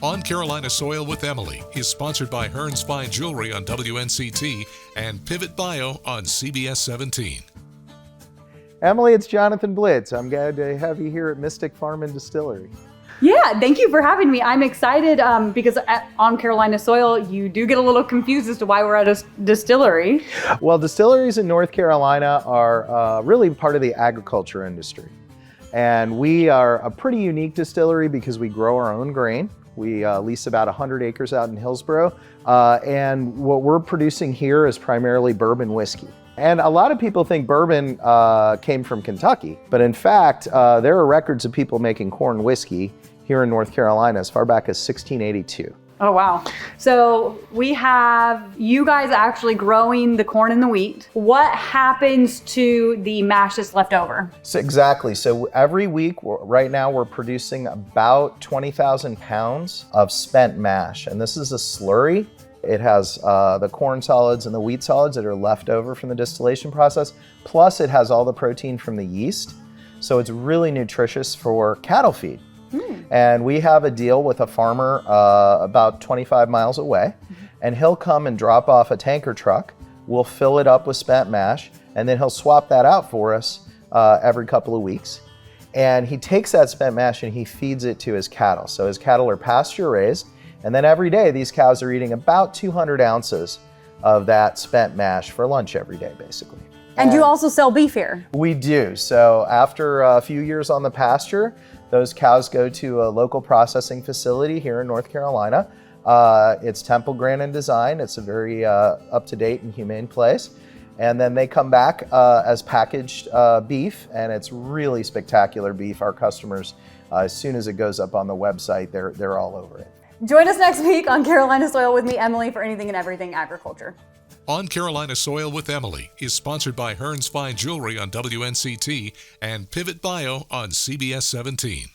On Carolina Soil with Emily is sponsored by Hearn's Fine Jewelry on WNCT and Pivot Bio on CBS 17. Emily, it's Jonathan Blitz. I'm glad to have you here at Mystic Farm and Distillery. Yeah, thank you for having me. I'm excited because on Carolina Soil, you do get a little confused as to why we're at a distillery. Well, distilleries in North Carolina are really part of the agriculture industry. And we are a pretty unique distillery because we grow our own grain. We lease about 100 acres out in Hillsborough. And what we're producing here is primarily bourbon whiskey. And a lot of people think bourbon came from Kentucky, but in fact, there are records of people making corn whiskey here in North Carolina as far back as 1682. Oh, wow. So we have you guys actually growing the corn and the wheat. What happens to the mash that's left over? So exactly. So every week, right now, we're producing about 20,000 pounds of spent mash. And this is a slurry. It has the corn solids and the wheat solids that are left over from the distillation process. Plus, it has all the protein from the yeast. So it's really nutritious for cattle feed. And we have a deal with a farmer about 25 miles away, and he'll come and drop off a tanker truck. We'll fill it up with spent mash, and then he'll swap that out for us every couple of weeks. And he takes that spent mash and he feeds it to his cattle. So his cattle are pasture raised, and then every day these cows are eating about 200 ounces of that spent mash for lunch every day, basically. And you also sell beef here? We do. So after a few years on the pasture, those cows go to a local processing facility here in North Carolina. It's Temple Grant and Design. It's a very up-to-date and humane place. And then they come back as packaged beef, and it's really spectacular beef. Our customers, as soon as it goes up on the website, they're all over it. Join us next week on Carolina Soil with me, Emily, for anything and everything agriculture. On Carolina Soil with Emily is sponsored by Hearn's Fine Jewelry on WNCT and Pivot Bio on CBS 17.